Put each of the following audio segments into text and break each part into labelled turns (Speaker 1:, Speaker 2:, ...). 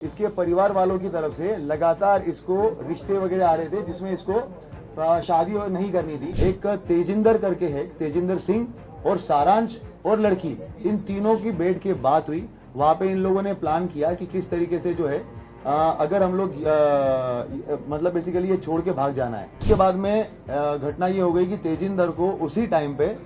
Speaker 1: इसके परिवार वालों की तरफ से लगातार इसको रिश्ते वगैरह आ रहे थे जिसमें इसको शादी नहीं करनी थी। एक तेजिंदर करके है, तेजिंदर सिंह और सारांश और लड़की, इन तीनों की बैठ के बात हुई। वहां पे इन लोगों ने प्लान किया कि किस तरीके से जो है अगर हम लोग मतलब बेसिकली ये छोड़ के भाग जाना है। उसके बाद में घटना ये हो गई कि तेजिंदर को उसी टाइम पे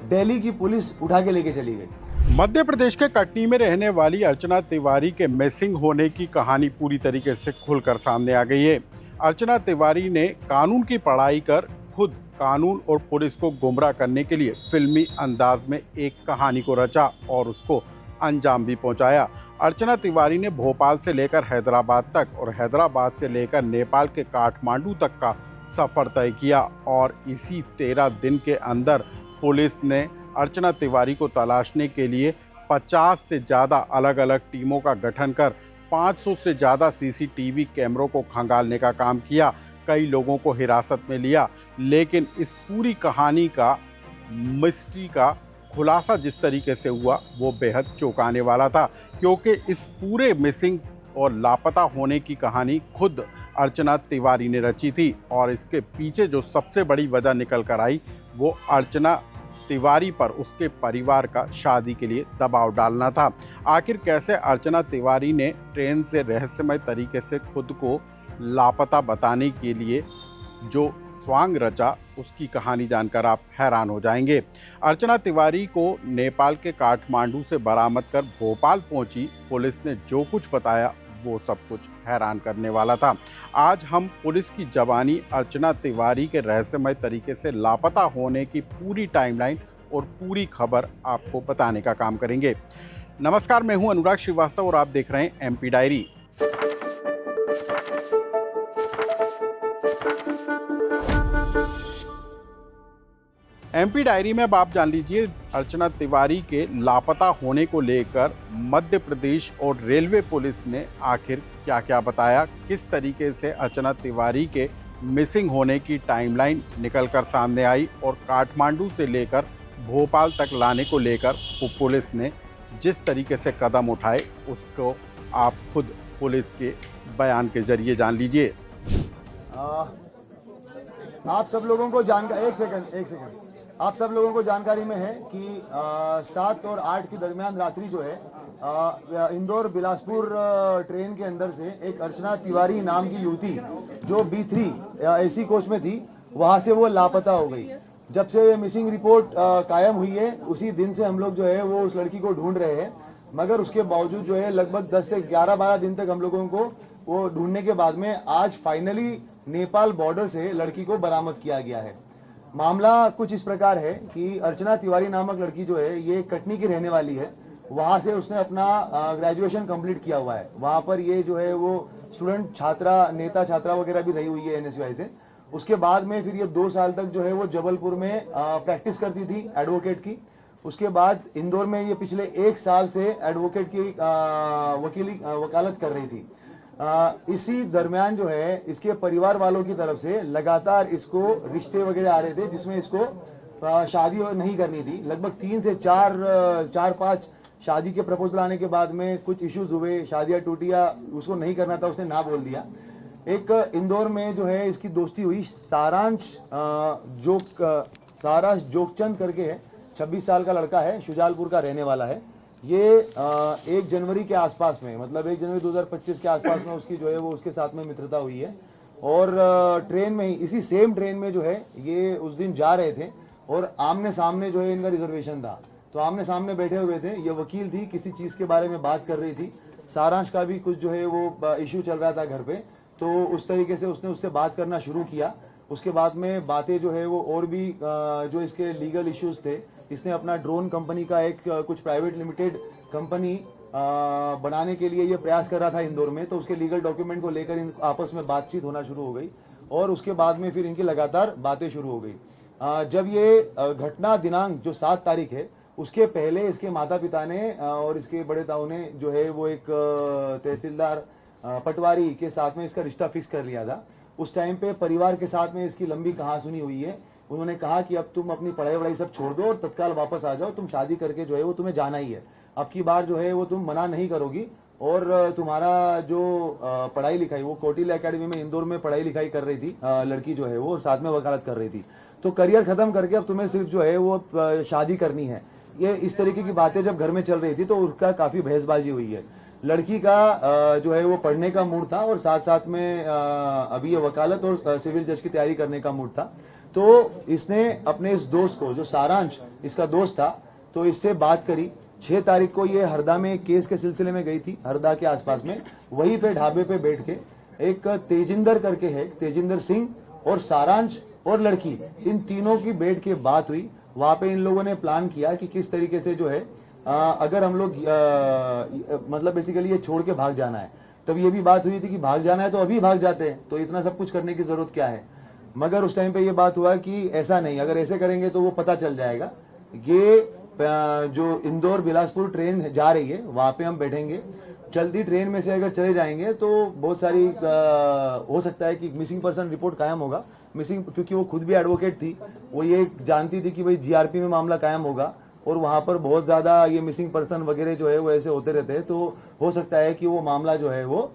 Speaker 1: दिल्ली की पुलिस उठा के लेके चली गई।
Speaker 2: मध्य प्रदेश के कटनी में रहने वाली अर्चना तिवारी के मिसिंग होने की कहानी पूरी तरीके से खुलकर सामने आ गई है। अर्चना तिवारी ने कानून की पढ़ाई कर खुद कानून और पुलिस को गुमराह करने के लिए फिल्मी अंदाज में एक कहानी को रचा और उसको अंजाम भी पहुंचाया। अर्चना तिवारी ने भोपाल से लेकर हैदराबाद तक और हैदराबाद से लेकर नेपाल के काठमांडू तक का सफर तय किया और इसी 13 दिन के अंदर पुलिस ने अर्चना तिवारी को तलाशने के लिए 50 से ज़्यादा अलग अलग टीमों का गठन कर 500 से ज़्यादा सीसीटीवी कैमरों को खंगालने का काम किया। कई लोगों को हिरासत में लिया, लेकिन इस पूरी कहानी का मिस्ट्री का खुलासा जिस तरीके से हुआ वो बेहद चौंकाने वाला था, क्योंकि इस पूरे मिसिंग और लापता होने की कहानी खुद अर्चना तिवारी ने रची थी और इसके पीछे जो सबसे बड़ी वजह निकल कर आई वो अर्चना तिवारी पर उसके परिवार का शादी के लिए दबाव डालना था। आखिर कैसे अर्चना तिवारी ने ट्रेन से रहस्यमय तरीके से खुद को लापता बताने के लिए जो स्वांग रचा, उसकी कहानी जानकर आप हैरान हो जाएंगे। अर्चना तिवारी को नेपाल के काठमांडू से बरामद कर भोपाल पहुंची पुलिस ने जो कुछ बताया वो सब कुछ हैरान करने वाला था। आज हम पुलिस की जवानी अर्चना तिवारी के रहस्यमय तरीके से लापता होने की पूरी टाइमलाइन और पूरी खबर आपको बताने का काम करेंगे। नमस्कार, मैं हूं अनुराग श्रीवास्तव और आप देख रहे हैं एमपी डायरी। एमपी डायरी में अब आप जान लीजिए अर्चना तिवारी के लापता होने को लेकर मध्य प्रदेश और रेलवे पुलिस ने आखिर क्या क्या बताया, किस तरीके से अर्चना तिवारी के मिसिंग होने की टाइमलाइन निकलकर सामने आई और काठमांडू से लेकर भोपाल तक लाने को लेकर पुलिस ने जिस तरीके से कदम उठाए उसको आप खुद पुलिस के बयान के जरिए जान लीजिए।
Speaker 1: आप सब लोगों को जानकारी, एक सेकंड, आप सब लोगों को जानकारी में है कि 7 और 8 के दरमियान रात्रि जो है इंदौर बिलासपुर ट्रेन के अंदर से एक अर्चना तिवारी नाम की युवती जो B3 AC कोच में थी, वहां से वो लापता हो गई। जब से मिसिंग रिपोर्ट कायम हुई है उसी दिन से हम लोग जो है वो उस लड़की को ढूंढ रहे हैं, मगर उसके बावजूद जो है लगभग 10 से 11-12 दिन तक हम लोगों को वो ढूंढने के बाद में आज फाइनली नेपाल बॉर्डर से लड़की को बरामद किया गया है। मामला कुछ इस प्रकार है कि अर्चना तिवारी नामक लड़की जो है ये कटनी की रहने वाली है। वहाँ से उसने अपना ग्रेजुएशन कंप्लीट किया हुआ है। वहाँ पर ये जो है वो स्टूडेंट छात्रा, नेता छात्रा वगैरह भी रही हुई है NSUI से। उसके बाद में फिर ये 2 साल तक जो है वो जबलपुर में प्रैक्टिस करती थी एडवोकेट की। उसके बाद इंदौर में ये पिछले 1 साल से एडवोकेट की वकालत कर रही थी। इसी दरमियान जो है इसके परिवार वालों की तरफ से लगातार इसको रिश्ते वगैरह आ रहे थे जिसमें इसको शादी नहीं करनी थी। लगभग 3 से 4-5 शादी के प्रपोजल आने के बाद में कुछ इश्यूज हुए, शादियां टूटी या उसको नहीं करना था, उसने ना बोल दिया। एक इंदौर में जो है इसकी दोस्ती हुई सारांश जोगचंद करके है, 26 साल का लड़का है, शुजालपुर का रहने वाला है। ये 1 जनवरी के आसपास में, मतलब 1 जनवरी 2025 के आसपास में उसकी जो है वो उसके साथ में मित्रता हुई है और ट्रेन में ही, इसी सेम ट्रेन में जो है ये उस दिन जा रहे थे और आमने सामने जो है इनका रिजर्वेशन था, तो आमने सामने बैठे हुए थे। ये वकील थी, किसी चीज़ के बारे में बात कर रही थी। सारांश का भी कुछ जो है वो इशू चल रहा था घर पे, तो उस तरीके से उसने उससे बात करना शुरू किया। उसके बाद में बातें जो है वो और भी जो इसके लीगल इश्यूज थे, इसने अपना ड्रोन कंपनी का एक कुछ प्राइवेट लिमिटेड कंपनी बनाने के लिए ये प्रयास कर रहा था इंदौर में, तो उसके लीगल डॉक्यूमेंट को लेकर इन आपस में बातचीत होना शुरू हो गई और उसके बाद में फिर इनकी लगातार बातें शुरू हो गई। जब ये घटना दिनांक जो 7 तारीख है, उसके पहले इसके माता पिता ने और इसके बड़े ताऊ ने जो है वो एक तहसीलदार पटवारी के साथ में इसका रिश्ता फिक्स कर लिया था। उस टाइम पे परिवार के साथ में इसकी लंबी कहासुनी हुई है। उन्होंने कहा कि अब तुम अपनी पढ़ाई वढ़ाई सब छोड़ दो और तत्काल वापस आ जाओ, तुम शादी करके जो है वो तुम्हें जाना ही है। अब की बार जो है वो तुम मना नहीं करोगी और तुम्हारा जो पढ़ाई लिखाई वो कौटिल्य एकेडमी में इंदौर में पढ़ाई लिखाई कर रही थी, लड़की जो है वो साथ में वकालत कर रही थी, तो करियर खत्म करके अब तुम्हें सिर्फ जो है वो शादी करनी है, ये इस तरीके की बातें जब घर में चल रही थी तो उसका काफी बहसबाजी हुई है। लड़की का जो है वो पढ़ने का मूड था और साथ साथ में अभी ये वकालत और सिविल जज की तैयारी करने का मूड था। तो इसने अपने इस दोस्त को, जो सारांश इसका दोस्त था, तो इससे बात करी। 6 तारीख को ये हरदा में एक केस के सिलसिले में गई थी, हरदा के आसपास में, वहीं पे ढाबे पे बैठ के एक तेजिंदर करके है, तेजिंदर सिंह और सारांश और लड़की, इन तीनों की बैठ के बात हुई। वहां पे इन लोगों ने प्लान किया कि किस तरीके से जो है अगर हम लोग मतलब बेसिकली ये छोड़ के भाग जाना है, तब ये भी बात हुई थी कि भाग जाना है तो अभी भाग जाते हैं, तो इतना सब कुछ करने की जरूरत क्या है। मगर उस टाइम पे ये बात हुआ कि ऐसा नहीं, अगर ऐसे करेंगे तो वो पता चल जाएगा। ये जो इंदौर बिलासपुर ट्रेन जा रही है वहां पे हम बैठेंगे, चलती ट्रेन में से अगर चले जाएंगे तो बहुत सारी हो सकता है कि मिसिंग पर्सन रिपोर्ट कायम होगा। मिसिंग, क्योंकि वो खुद भी एडवोकेट थी, वो ये जानती थी कि भाई जीआरपी में मामला कायम होगा और वहां पर बहुत ज्यादा ये मिसिंग पर्सन वगैरह जो है वो ऐसे होते रहते हैं, तो हो सकता है कि वो मामला जो है वो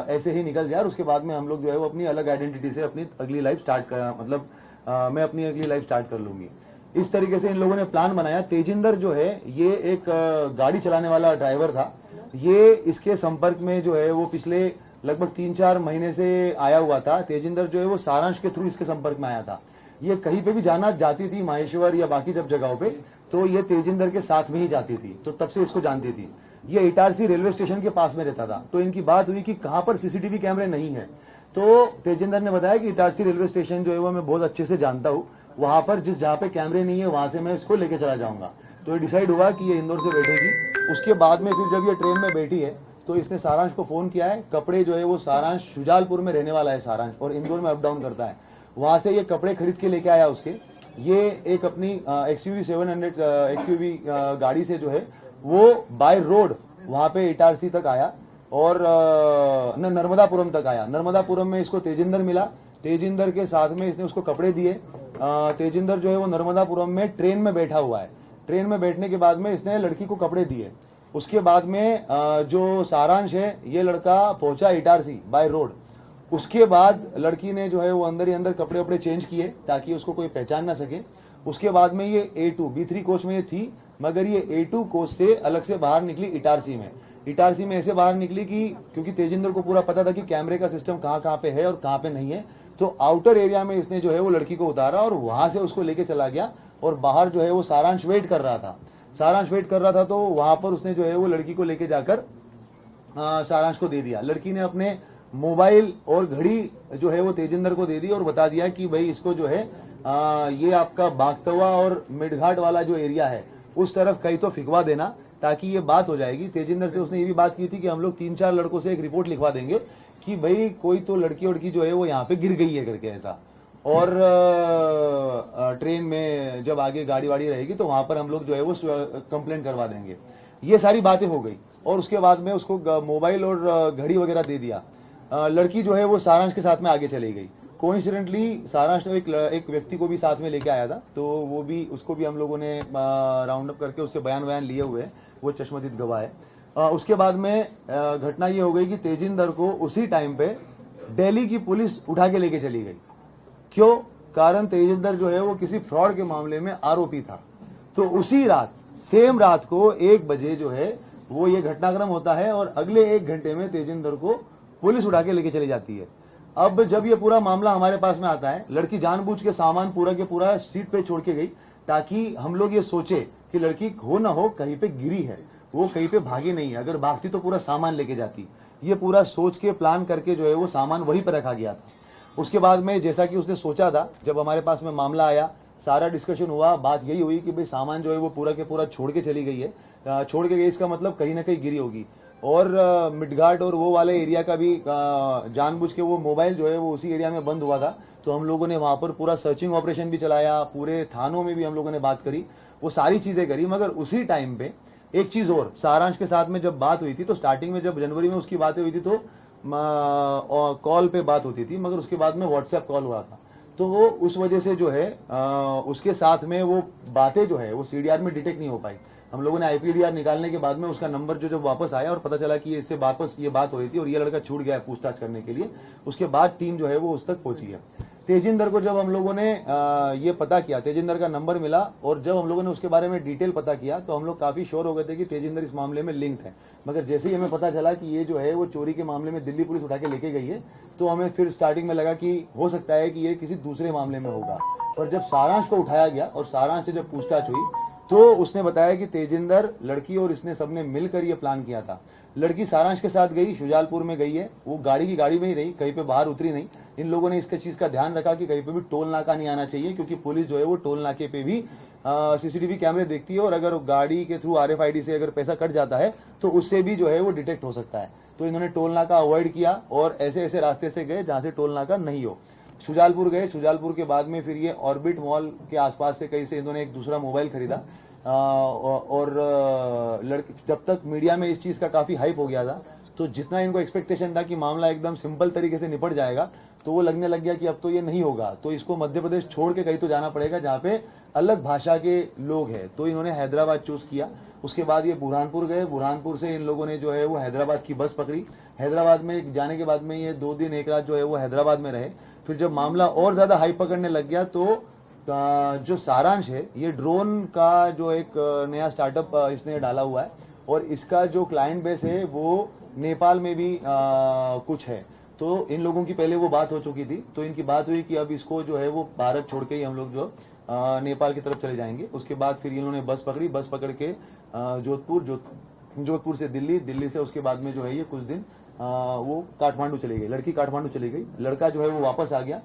Speaker 1: ऐसे ही निकल जाए और उसके बाद में हम लोग जो है वो अपनी अलग आइडेंटिटी से अपनी अगली लाइफ स्टार्ट कर, मतलब मैं अपनी अगली लाइफ स्टार्ट कर लूंगी। इस तरीके से इन लोगों ने प्लान बनाया। तेजिंदर जो है ये एक गाड़ी चलाने वाला ड्राइवर था, ये इसके संपर्क में जो है वो पिछले लगभग 3-4 महीने से आया हुआ था। तेजिंदर जो है वो सारांश के थ्रू इसके संपर्क में आया था। ये कहीं पे भी जाना जाती थी, माहेश्वर या बाकी जब जगहों पे, तो ये तेजिंदर के साथ में ही जाती थी, तो तब से इसको जानती थी। ये इटारसी रेलवे स्टेशन के पास में रहता था, तो इनकी बात हुई कि कहां पर सीसीटीवी कैमरे नहीं है, तो तेजिंदर ने बताया कि इटारसी रेलवे स्टेशन जो है वो मैं बहुत अच्छे से जानता हूँ, वहां पर जहाँ पे कैमरे नहीं है वहां से मैं इसको लेके चला जाऊंगा। तो ये डिसाइड हुआ कि ये इंदौर से बैठेगी। उसके बाद में फिर जब ये ट्रेन में बैठी है तो इसने सारांश को फोन किया है। कपड़े जो है वो सारांश शुजालपुर में रहने वाला है सारांश, और इंदौर में अप डाउन करता है, वहां से ये कपड़े खरीद के लेके आया उसके। ये एक अपनी XUV 700 XUV गाड़ी से जो है वो बाय रोड वहां पे इटारसी तक आया और नर्मदापुरम तक आया। नर्मदापुरम में इसको तेजिंदर मिला, तेजिंदर के साथ में इसने उसको कपड़े दिए। तेजिंदर जो है वो नर्मदापुरम में ट्रेन में बैठा हुआ है। ट्रेन में बैठने के बाद में इसने लड़की को कपड़े दिए। उसके बाद में जो सारांश है ये लड़का पहुंचा इटारसी बाय रोड। उसके बाद लड़की ने जो है वो अंदर ही अंदर कपड़े वपड़े चेंज किए ताकि उसको कोई पहचान ना सके। उसके बाद में ये A2 B3 कोच में ये थी, मगर ये A2 कोच से अलग से बाहर निकली इटारसी में। इटारसी में ऐसे बाहर निकली कि क्योंकि तेजिंदर को पूरा पता था कि कैमरे का सिस्टम कहाँ पे है और कहाँ पे नहीं है, तो आउटर एरिया में इसने जो है वो लड़की को उतारा और वहां से उसको लेके चला गया। और बाहर जो है वो सारांश वेट कर रहा था, सारांश वेट कर रहा था, तो वहां पर उसने जो है वो लड़की को लेके जाकर सारांश को दे दिया। लड़की ने अपने मोबाइल और घड़ी जो है वो तेजिंदर को दे दी और बता दिया कि भाई इसको जो है ये आपका बागतवा और मिडघाट वाला जो एरिया है उस तरफ कहीं तो फिकवा देना, ताकि ये बात हो जाएगी। तेजिंदर से उसने ये भी बात की थी कि हम लोग 3-4 लड़कों से एक रिपोर्ट लिखवा देंगे कि भाई कोई तो लड़की वड़की जो है वो यहाँ पे गिर गई है करके ऐसा, और ट्रेन में जब आगे गाड़ी वाड़ी रहेगी तो वहां पर हम लोग जो है वो कंप्लेंट करवा देंगे। ये सारी बातें हो गई और उसके बाद में उसको मोबाइल और घड़ी वगैरह दे दिया। लड़की जो है वो सारांश के साथ में आगे चली गई। कोइंसिडेंटली सारांश ने एक व्यक्ति को भी साथ में लेके आया था, तो वो भी, उसको भी हम लोगों ने राउंड अप करके उससे बयान वयान लिए हुए हैं, वो चश्मदीद गवाह है। उसके बाद में घटना ये हो गई कि तेजिंदर को उसी टाइम पे दिल्ली की पुलिस उठा के लेके चली गई। क्यों? कारण तेजिंदर जो है वो किसी फ्रॉड के मामले में आरोपी था। तो उसी रात, सेम रात को 1 बजे जो है वो ये घटनाक्रम होता है और अगले 1 घंटे में तेजिंदर को पुलिस उठा के लेके चली जाती है। अब जब ये पूरा मामला हमारे पास में आता है, लड़की जानबूझ के सामान पूरा के पूरा सीट पे छोड़ के गई ताकि हम लोग ये सोचे कि लड़की हो ना हो कहीं पे गिरी है, वो कहीं पे भागी नहीं है, अगर भागती तो पूरा सामान लेके जाती। ये पूरा सोच के प्लान करके जो है वो सामान वहीं पर रखा गया था। उसके बाद में जैसा कि उसने सोचा था, जब हमारे पास में मामला आया, सारा डिस्कशन हुआ, बात यही हुई कि भाई सामान जो है वो पूरा के पूरा छोड़ के चली गई है। छोड़ के गई इसका मतलब कहीं ना कहीं गिरी होगी। और मिडघाट और वो वाले एरिया का भी जानबूझ के वो मोबाइल जो है वो उसी एरिया में बंद हुआ था, तो हम लोगों ने वहां पर पूरा सर्चिंग ऑपरेशन भी चलाया, पूरे थानों में भी हम लोगों ने बात करी, वो सारी चीजें करी। मगर उसी टाइम पे एक चीज और, सारांश के साथ में जब बात हुई थी तो स्टार्टिंग में जब जनवरी में उसकी बातें हुई थी तो कॉल पे बात होती थी, मगर उसके बाद में व्हाट्सएप कॉल हुआ था, तो वो उस वजह से जो है उसके साथ में वो बातें जो है वो CDR में डिटेक्ट नहीं हो पाई। हम लोगों ने IPDR निकालने के बाद में उसका नंबर जो जब वापस आया और पता चला कि इससे वापस ये बात हो रही थी और ये लड़का छूट गया है पूछताछ करने के लिए, उसके बाद टीम जो है वो उस तक पहुंची है। तेजिंदर को जब हम लोगों ने ये पता किया, तेजिंदर का नंबर मिला और जब हम लोगों ने उसके बारे में डिटेल पता किया तो हम लोग काफी श्योर हो गए थे कि तेजिंदर इस मामले में लिंक है। मगर जैसे ही हमें पता चला कि ये जो है वो चोरी के मामले में दिल्ली पुलिस उठा के लेके गई है, तो हमें फिर स्टार्टिंग में लगा कि हो सकता है कि ये किसी दूसरे मामले में होगा। पर जब सारांश को उठाया गया और सारांश से जब पूछताछ हुई तो उसने बताया कि तेजिंदर, लड़की और इसने सबने मिलकर ये प्लान किया था। लड़की सारांश के साथ गई, शुजालपुर में गई है, वो गाड़ी में ही रही, कहीं पे बाहर उतरी नहीं। इन लोगों ने इसका चीज का ध्यान रखा कि कहीं पे भी टोल नाका नहीं आना चाहिए, क्योंकि पुलिस जो है वो टोल नाके पे भी CCTV कैमरे देखती है और अगर गाड़ी के थ्रू RFID से अगर पैसा कट जाता है तो उससे भी जो है वो डिटेक्ट हो सकता है। तो इन्होंने टोल नाका अवॉइड किया और ऐसे ऐसे रास्ते से गए जहां से टोल नाका नहीं हो। शुजालपुर गए, शुजालपुर के बाद में फिर ये ऑर्बिट मॉल के आसपास से कहीं से इन्होंने एक दूसरा मोबाइल खरीदा और लड़के, जब तक मीडिया में इस चीज का काफी हाइप हो गया था तो जितना इनको एक्सपेक्टेशन था कि मामला एकदम सिंपल तरीके से निपट जाएगा, तो वो लगने लग गया कि अब तो ये नहीं होगा, तो इसको मध्य प्रदेश छोड़ के कहीं तो जाना पड़ेगा जहाँ पे अलग भाषा के लोग हैं। तो इन्होंने हैदराबाद चूज किया। उसके बाद ये बुरहानपुर गए, बुरहानपुर से इन लोगों ने जो है वो हैदराबाद की बस पकड़ी। हैदराबाद में जाने के बाद में ये 2 दिन 1 रात जो है वो हैदराबाद में रहे। फिर जब मामला और ज्यादा हाइप पकड़ने लग गया तो जो सारांश है, ये ड्रोन का जो एक नया स्टार्टअप इसने डाला हुआ है और इसका जो क्लाइंट बेस है वो नेपाल में भी कुछ है। तो इन लोगों की पहले वो बात हो चुकी थी, तो इनकी बात हुई कि अब इसको जो है वो भारत छोड़ के ही हम लोग जो नेपाल की तरफ चले जाएंगे। उसके बाद फिर इन्होंने बस पकड़ी, बस पकड़ के जोधपुर से दिल्ली, दिल्ली से उसके बाद में जो है ये कुछ दिन वो काठमांडू चली गई, लड़की काठमांडू चली गई, लड़का जो है वो वापस आ गया।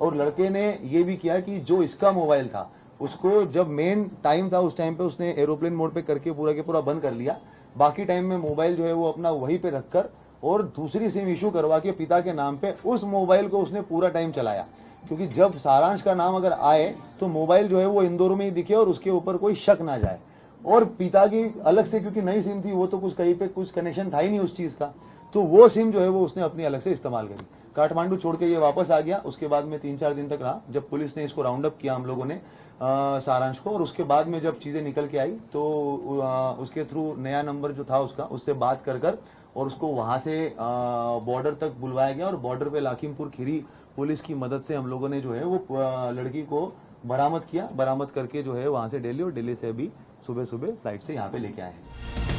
Speaker 1: और लड़के ने ये भी किया कि जो इसका मोबाइल था उसको जब मेन टाइम था उस टाइम पे उसने एरोप्लेन मोड पे करके पूरा के पूरा बंद कर लिया। बाकी टाइम में मोबाइल जो है वो अपना वहीं पे रखकर और दूसरी सिम इशू करवा के पिता के नाम पे उस मोबाइल को उसने पूरा टाइम चलाया, क्योंकि जब सारांश का नाम अगर आए तो मोबाइल जो है वो इंदौर में ही दिखे और उसके ऊपर कोई शक ना जाए। और पिता की अलग से, क्योंकि नई सिम थी, वो तो कुछ कहीं पे कुछ कनेक्शन था ही नहीं उस चीज का, तो वो सिम जो है वो उसने अपनी अलग से इस्तेमाल करी। काठमांडू छोड़ के ये वापस आ गया। उसके बाद में 3-4 दिन तक रहा। जब पुलिस ने इसको राउंड अप किया हम लोगों ने सारांश को, और उसके बाद में जब चीजें निकल के आई तो उसके थ्रू नया नंबर जो था उसका, उससे बात कर और उसको वहां से बॉर्डर तक बुलवाया गया और बॉर्डर पे लाखीमपुर खीरी पुलिस की मदद से हम लोगों ने जो है वो लड़की को बरामद किया। बरामद करके जो है वहां से दिल्ली, और दिल्ली से अभी सुबह फ्लाइट से यहाँ पे लेके आए हैं।